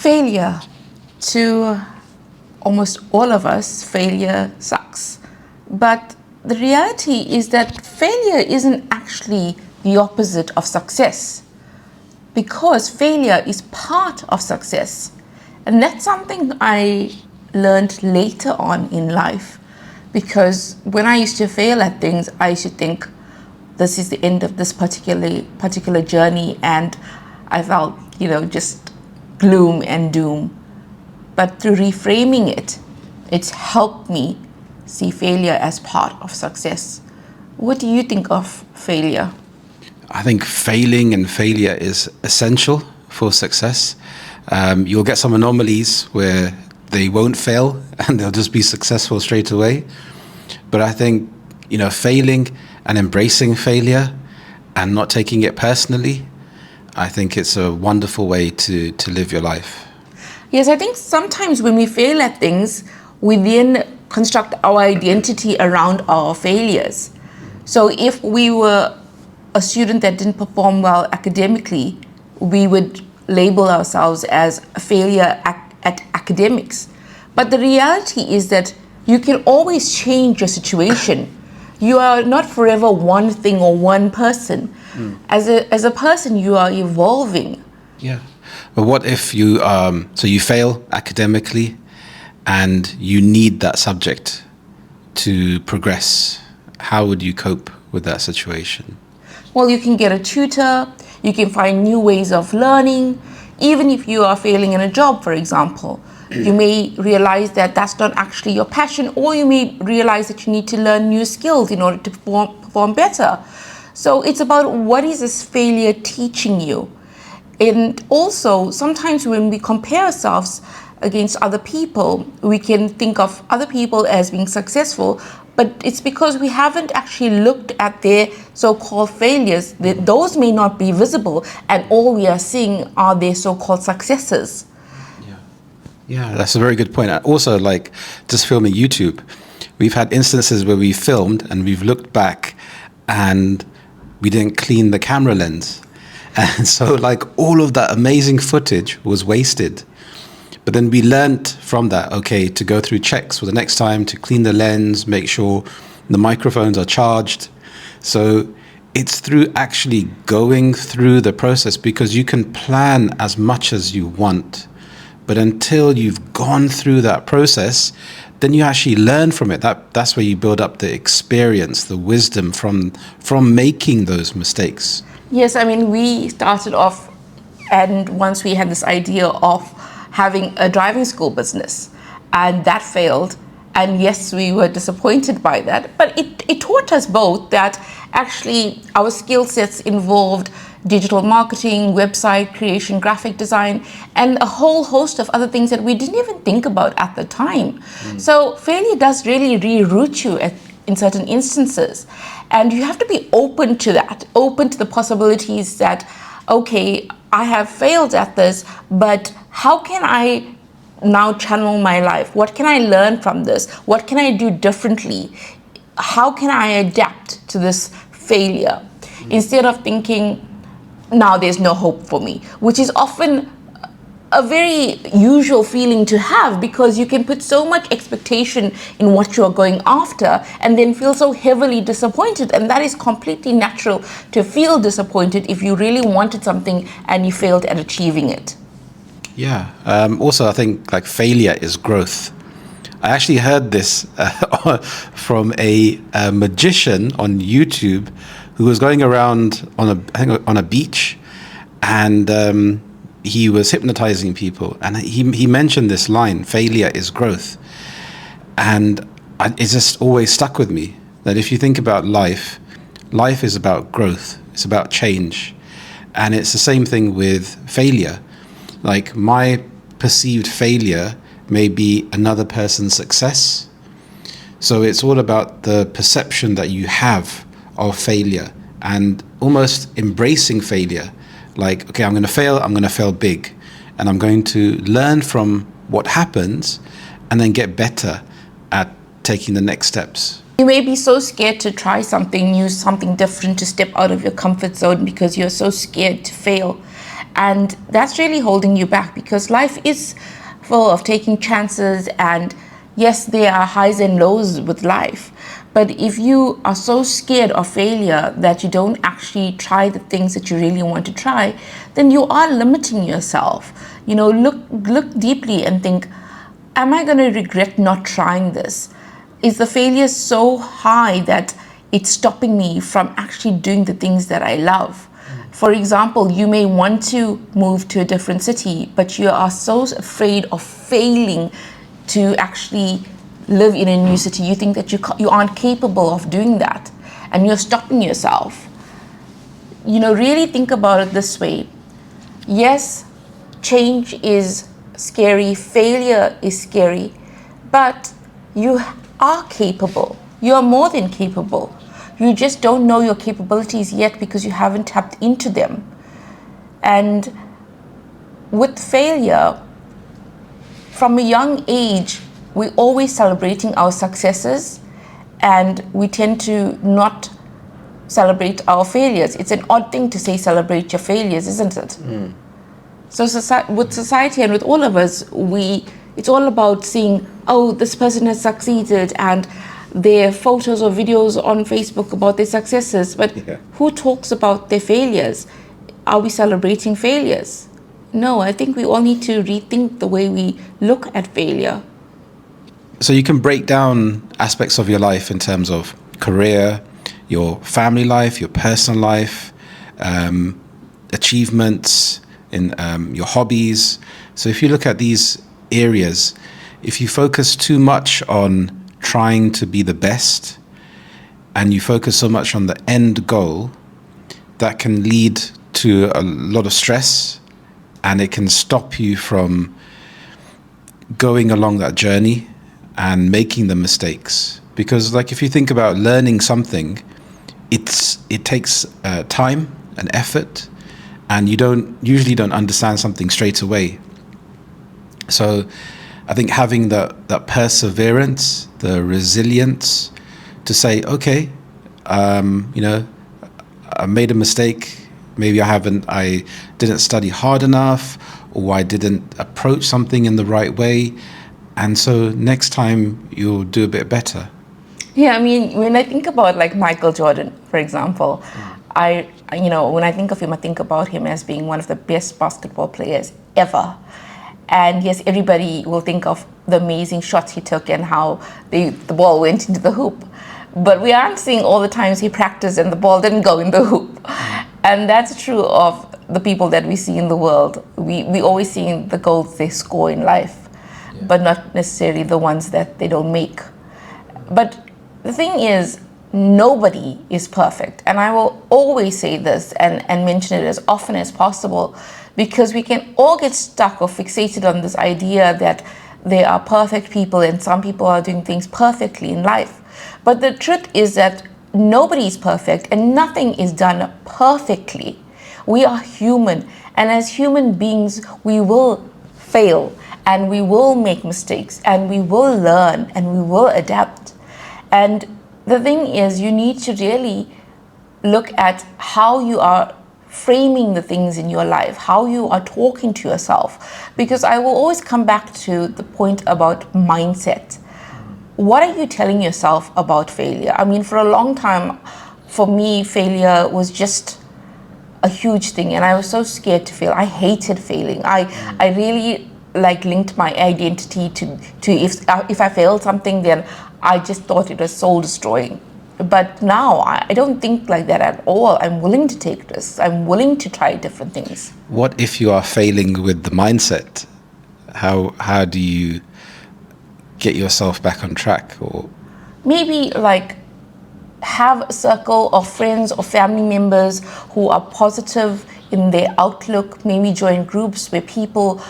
Failure. To almost all of us, failure sucks. But the reality is that failure isn't actually the opposite of success, because failure is part of success. And that's something I learned later on in life, because when I used to fail at things, I used to think this is the end of this particular journey, and I felt, just gloom and doom. But through reframing it, it's helped me see failure as part of success. What do you think of failure? I think failing and failure is essential for success. You'll get some anomalies where they won't fail and they'll just be successful straight away. But I think, failing and embracing failure and not taking it personally, I think it's a wonderful way to live your life. Yes, I think sometimes when we fail at things, we then construct our identity around our failures. So if we were a student that didn't perform well academically, we would label ourselves as a failure at academics. But the reality is that you can always change your situation. You are not forever one thing or one person. As a person, you are evolving. Yeah. But what if you fail academically and you need that subject to progress? How would you cope with that situation? Well, you can get a tutor, you can find new ways of learning. Even if you are failing in a job, for example, you may realize that that's not actually your passion, or you may realize that you need to learn new skills in order to perform better. So it's about, what is this failure teaching you? And also, sometimes when we compare ourselves against other people, we can think of other people as being successful, but it's because we haven't actually looked at their so-called failures. Those may not be visible, and all we are seeing are their so-called successes. Yeah, that's a very good point. Also, like just filming YouTube, we've had instances where we filmed and we've looked back and we didn't clean the camera lens. And so like all of that amazing footage was wasted. But then we learned from that, okay, to go through checks for the next time, to clean the lens, make sure the microphones are charged. So it's through actually going through the process, because you can plan as much as you want, but until you've gone through that process, then you actually learn from it. That's where you build up the experience, the wisdom from making those mistakes. Yes, I mean, we started off, and once we had this idea of having a driving school business, and that failed. And yes, we were disappointed by that, but it taught us both that actually our skill sets involved digital marketing, website creation, graphic design, and a whole host of other things that we didn't even think about at the time. So failure does really reroute you in certain instances. And you have to be open to that, open to the possibilities that, okay, I have failed at this, but how can I now channel my life? What can I learn from this? What can I do differently? How can I adapt to this failure? Instead of thinking, now there's no hope for me, which is often a very usual feeling to have, because you can put so much expectation in what you are going after and then feel so heavily disappointed. And that is completely natural to feel disappointed if you really wanted something and you failed at achieving it. Yeah. Also, I think like failure is growth. I actually heard this from a magician on YouTube who was going around on a beach, and he was hypnotizing people, and he mentioned this line: "Failure is growth," and it just always stuck with me. That if you think about life is about growth. It's about change, and it's the same thing with failure. Like my perceived failure may be another person's success. So it's all about the perception that you have of failure, and almost embracing failure. Like, okay, I'm going to fail big, and I'm going to learn from what happens and then get better at taking the next steps. You may be so scared to try something new, something different, to step out of your comfort zone because you're so scared to fail. And that's really holding you back, because life is full of taking chances, and yes, there are highs and lows with life. But if you are so scared of failure that you don't actually try the things that you really want to try, then you are limiting yourself. You know, look deeply and think, am I going to regret not trying this? Is the failure so high that it's stopping me from actually doing the things that I love? For example, you may want to move to a different city, but you are so afraid of failing to actually live in a new city. You think that you aren't capable of doing that, and you're stopping yourself. You know, really think about it this way. Yes, change is scary, failure is scary, but you are capable. You are more than capable. You just don't know your capabilities yet because you haven't tapped into them. And with failure, from a young age, we're always celebrating our successes, and we tend to not celebrate our failures. It's an odd thing to say celebrate your failures, isn't it? So with society and with all of us, it's all about seeing, oh, this person has succeeded, and their photos or videos on Facebook about their successes. But who talks about their failures? Are we celebrating failures? No, I think we all need to rethink the way we look at failure. So you can break down aspects of your life in terms of career, your family life, your personal life, achievements, in your hobbies. So if you look at these areas, if you focus too much on trying to be the best, and you focus so much on the end goal, that can lead to a lot of stress, and it can stop you from going along that journey and making the mistakes. Because like if you think about learning something, it takes time and effort, and you usually don't understand something straight away. So I think having that perseverance, the resilience to say, okay, you know, I made a mistake. Maybe I didn't study hard enough, or I didn't approach something in the right way. And so next time you'll do a bit better. Yeah, I mean, when I think about like Michael Jordan, for example, when I think of him, I think about him as being one of the best basketball players ever. And yes, everybody will think of the amazing shots he took and how the ball went into the hoop. But we aren't seeing all the times he practiced and the ball didn't go in the hoop. And that's true of the people that we see in the world. We always see the goals they score in life, but not necessarily the ones that they don't make. But the thing is, nobody is perfect. And I will always say this and mention it as often as possible, because we can all get stuck or fixated on this idea that there are perfect people and some people are doing things perfectly in life. But the truth is that nobody is perfect and nothing is done perfectly. We are human, and as human beings, we will fail and we will make mistakes and we will learn and we will adapt. And the thing is, you need to really look at how you are framing the things in your life, how you are talking to yourself. Because I will always come back to the point about mindset. What are you telling yourself about failure? I mean, for a long time, for me, failure was just a huge thing, and I was so scared to fail. I hated failing. I really linked my identity to if I failed something, then I just thought it was soul destroying. But now I don't think like that at all. I'm willing to take risks. I'm willing to try different things. What if you are failing with the mindset? How do you get yourself back on track? Or maybe have a circle of friends or family members who are positive in their outlook. Maybe join groups where people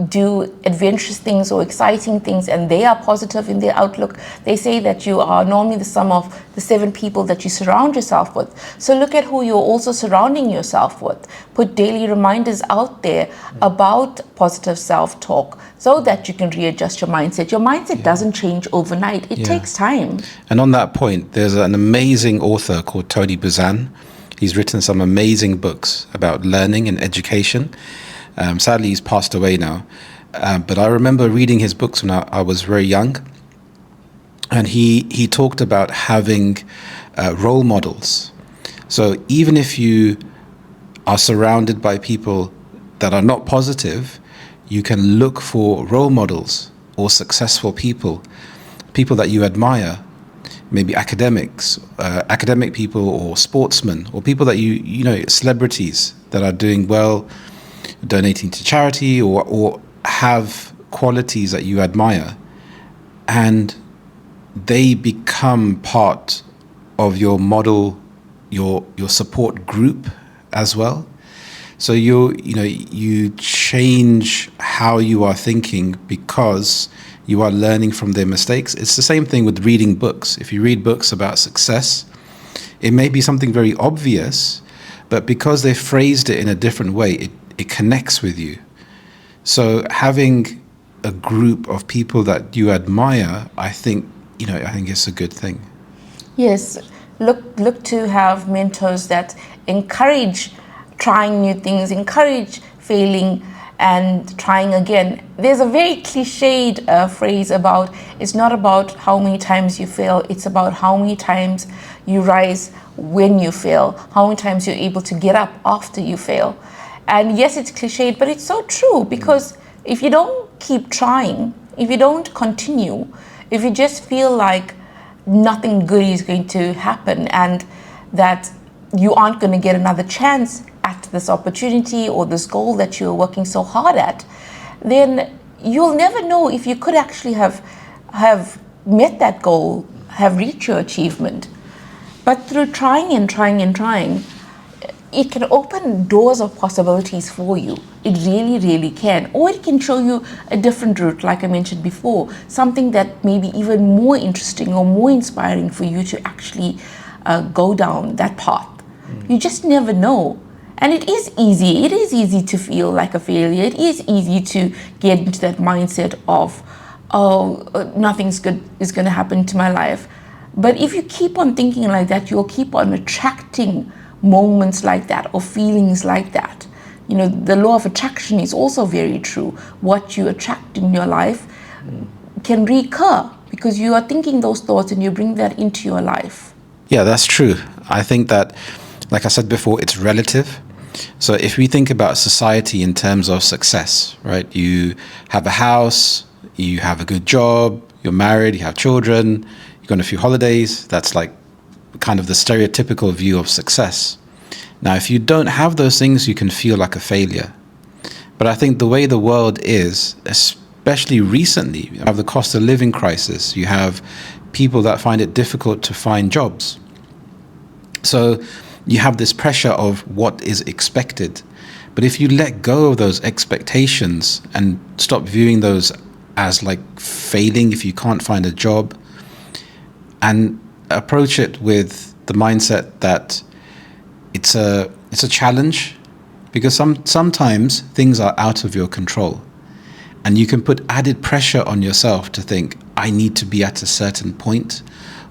do adventurous things or exciting things and they are positive in their outlook. They say that you are normally the sum of the 7 people that you surround yourself with. So look at who you're also surrounding yourself with. Put daily reminders out there about positive self-talk so that you can readjust your mindset. Your mindset doesn't change overnight. It takes time. And on that point, there's an amazing author called Tony Buzan. He's written some amazing books about learning and education. Sadly, he's passed away now. But I remember reading his books when I was very young. And he talked about having role models. So even if you are surrounded by people that are not positive, you can look for role models or successful people, people that you admire, maybe academic people or sportsmen, or people that you know, celebrities that are doing well, donating to charity, or have qualities that you admire, and they become part of your model, your support group as well. So you change how you are thinking because you are learning from their mistakes. It's the same thing with reading books. If you read books about success, it may be something very obvious, but because they phrased it in a different way, it connects with you. So having a group of people that you admire, I think it's a good thing. Yes, look to have mentors that encourage trying new things, encourage failing and trying again. There's a very cliched phrase about, it's not about how many times you fail, it's about how many times you rise when you fail, how many times you're able to get up after you fail. And yes, it's cliched, but it's so true, because if you don't keep trying, if you don't continue, if you just feel like nothing good is going to happen and that you aren't going to get another chance at this opportunity or this goal that you're working so hard at, then you'll never know if you could actually have met that goal, have reached your achievement. But through trying and trying and trying, it can open doors of possibilities for you. It really, really can. Or it can show you a different route, like I mentioned before, something that may be even more interesting or more inspiring for you to actually go down that path. You just never know. And it is easy to feel like a failure. It is easy to get into that mindset of, nothing's good is going to happen to my life. But if you keep on thinking like that, you'll keep on attracting moments like that or feelings like that. You know, the law of attraction is also very true. What you attract in your life can recur because you are thinking those thoughts and you bring that into your life. Yeah, that's true. I think that, like I said before, it's relative. So if we think about society in terms of success, right? You have a house, you have a good job, you're married, you have children, you go on a few holidays. That's like kind of the stereotypical view of success. Now, if you don't have those things, you can feel like a failure. But I think the way the world is, especially recently, you have the cost of living crisis, you have people that find it difficult to find jobs. So you have this pressure of what is expected. But if you let go of those expectations and stop viewing those as like failing if you can't find a job, and approach it with the mindset that it's a challenge, because sometimes things are out of your control, and you can put added pressure on yourself to think, I need to be at a certain point,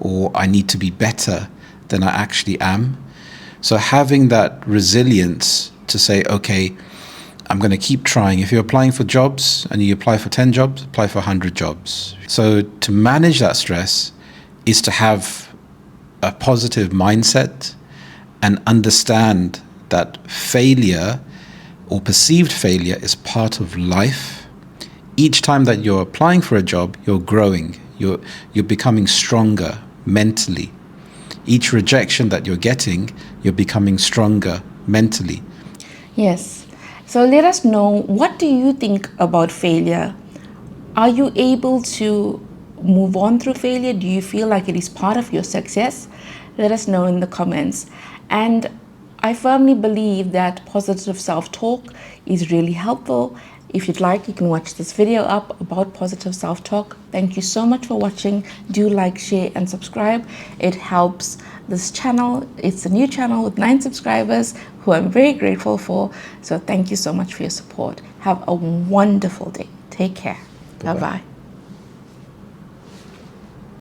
or I need to be better than I actually am. So having that resilience to say, okay, I'm going to keep trying. If you're applying for jobs and you apply for 10 jobs, apply for 100 jobs. So to manage that stress is to have a positive mindset and understand that failure or perceived failure is part of life. Each time that you're applying for a job, you're growing, you're becoming stronger mentally. Each rejection that you're getting, you're becoming stronger mentally. Yes. So let us know, what do you think about failure? Are you able to move on through failure? Do you feel like it is part of your success? Let us know in the comments. And I firmly believe that positive self-talk is really helpful. If you'd like, you can watch this video up about positive self-talk. Thank you so much for watching. Do like, share, and subscribe. It helps this channel. It's a new channel with 9 subscribers who I'm very grateful for. So thank you so much for your support. Have a wonderful day. Take care. Bye-bye.